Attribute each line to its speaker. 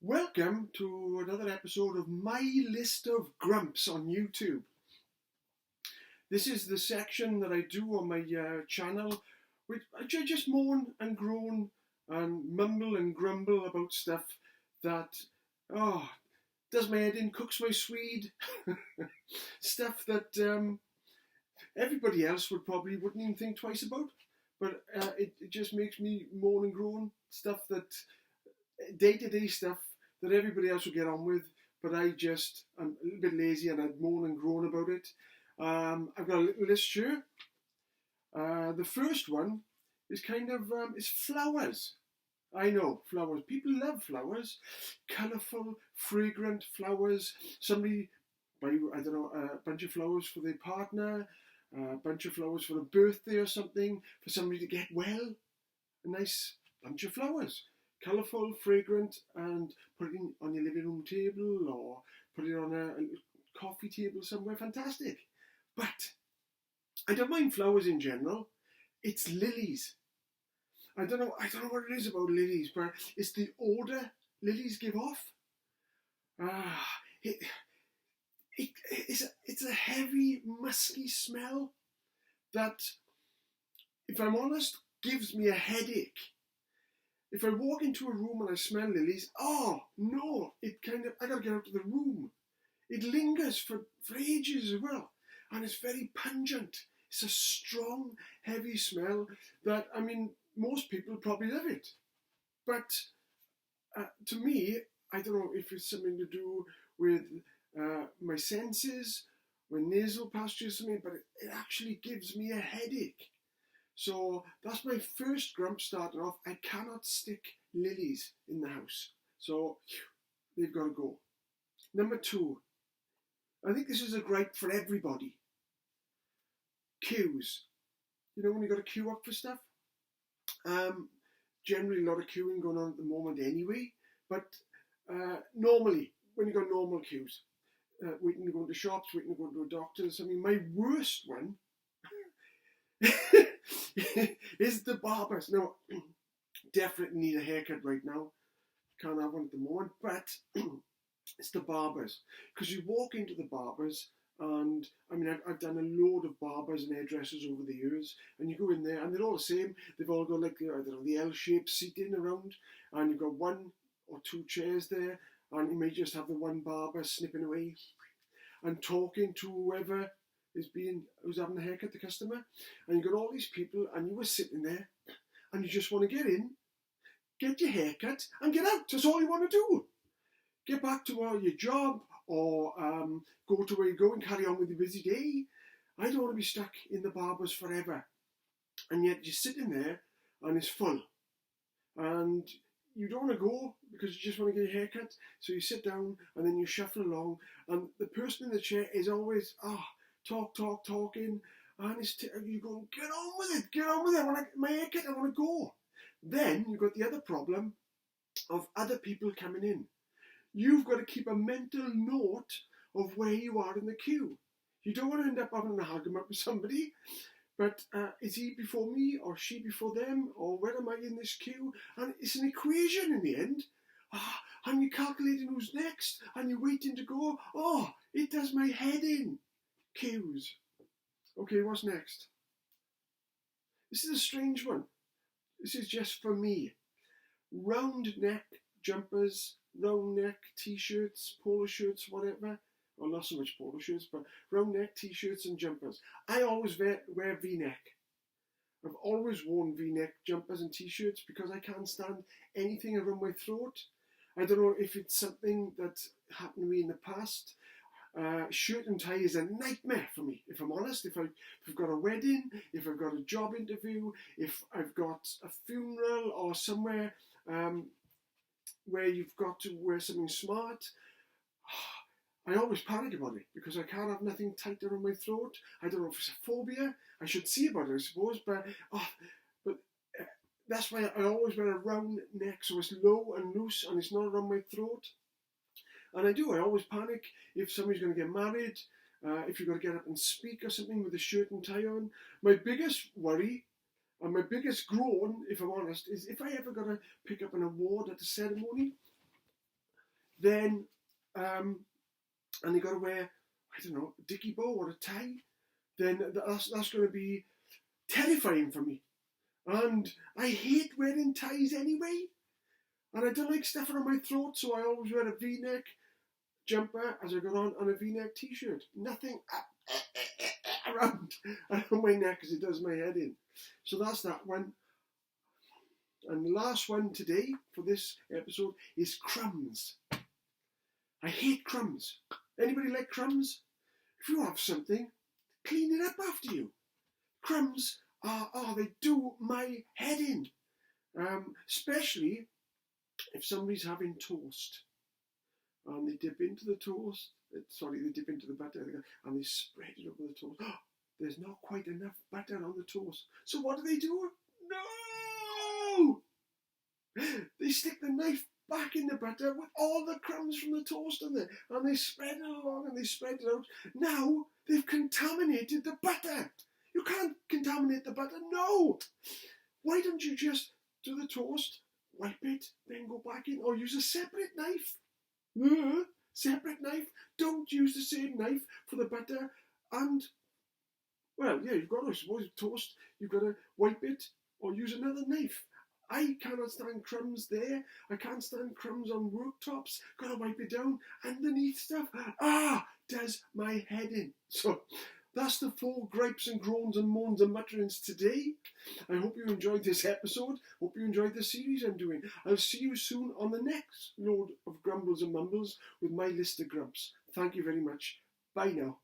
Speaker 1: Welcome to another episode of My List of Grumps on YouTube. This is the section that I do on my channel, which I just moan and groan and mumble and grumble about stuff that does my head in, cooks my swede, stuff that everybody else wouldn't even think twice about, but it just makes me moan and groan, stuff that day-to-day stuff that everybody else will get on with, but I'm a little bit lazy and I'd moan and groan about it. I've got a little list here. The first one is is flowers. I know, flowers. People love flowers. Colourful, fragrant flowers. Somebody buy, a bunch of flowers for their partner, a bunch of flowers for a birthday or something, for somebody to get well. A nice bunch of flowers. Colourful, fragrant, and put it on your living room table or put it on a coffee table somewhere. Fantastic. But I don't mind flowers in general. It's lilies. I don't know what it is about lilies, but it's the odour lilies give off. It's a heavy, musky smell that, if I'm honest, gives me a headache. If I walk into a room and I smell lilies, I gotta get out of the room. It lingers for ages as well. And it's very pungent. It's a strong, heavy smell that, most people probably love it. But to me, I don't know if it's something to do with my senses, my nasal passage or something, but it actually gives me a headache. So that's my first grump starting off. I cannot stick lilies in the house. So they've got to go. Number 2. I think this is a gripe for everybody. Queues. You know when you've got to queue up for stuff? Generally a lot of queuing going on at the moment anyway. But normally, when you've got normal queues, waiting to go into shops, waiting to go to a doctor's. My worst one is the barbers. Now, definitely need a haircut right now. Can't have one at the moment, but it's the barbers. Because you walk into the barbers, and I've done a load of barbers and hairdressers over the years, and you go in there, and they're all the same. They've all got the L-shaped seating around, and you've got 1 or 2 chairs there, and you may just have the one barber snipping away and talking to whoever who's having a haircut, the customer, and you got all these people, and you were sitting there, and you just want to get in, get your haircut, and get out. That's all you want to do. Get back to your job, or go to where you go and carry on with your busy day. I don't want to be stuck in the barbers forever. And yet you're sitting there, and it's full, and you don't want to go because you just want to get a haircut. So you sit down, and then you shuffle along, and the person in the chair is always talking, and you go, get on with it, I want my haircut, I want to go. Then you've got the other problem of other people coming in. You've got to keep a mental note of where you are in the queue. You don't want to end up having an argument with somebody, but is he before me, or she before them, or where am I in this queue? And it's an equation in the end. And you're calculating who's next, and you're waiting to go. It does my head in. Queues. Okay, what's next? This is a strange one. This is just for me. Round neck jumpers, round neck t-shirts, polo shirts, whatever. Well, not so much polo shirts, but round neck t-shirts and jumpers. I always wear v-neck. I've always worn v-neck jumpers and t-shirts because I can't stand anything around my throat. I don't know if it's something that happened to me in the past. Shirt and tie is a nightmare for me, if I'm honest. If I've got a wedding, if I've got a job interview, if I've got a funeral or somewhere where you've got to wear something smart, I always panic about it because I can't have nothing tight around my throat. I don't know if it's a phobia. I should see about it, I suppose, but that's why I always wear a round neck, so it's low and loose and it's not around my throat. And I always panic if somebody's going to get married, if you've got to get up and speak or something with a shirt and tie on. My biggest worry and my biggest groan, if I'm honest, is if I ever got to pick up an award at the ceremony, then and they got to wear, I don't know, a dicky bow or a tie, then that's going to be terrifying for me. And I hate wearing ties anyway. And I don't like stuff around my throat, so I always wear a V-neck jumper as I go on and a V-neck t-shirt. Nothing around my neck because it does my head in. So that's that one. And the last one today for this episode is crumbs. I hate crumbs. Anybody like crumbs? If you have something, clean it up after you. Crumbs they do my head in. Especially if somebody's having toast and they dip into the toast, they dip into the butter and they spread it over the toast. There's not quite enough butter on the toast. So what do? No! They stick the knife back in the butter with all the crumbs from the toast in there and they spread it along and they spread it out. Now they've contaminated the butter. You can't contaminate the butter. No! Why don't you just do the toast, wipe it, then go back in, or use a separate knife? Separate knife. Don't use the same knife for the butter. And, well, yeah, you've got to, I suppose, toast, you've got to wipe it or use another knife. I cannot stand crumbs there. I can't stand crumbs on worktops. Got to wipe it down underneath stuff. Does my head in. So that's the 4 gripes and groans and moans and mutterings today. I hope you enjoyed this episode. Hope you enjoyed the series I'm doing. I'll see you soon on the next load of Grumbles and Mumbles with my list of grumps. Thank you very much. Bye now.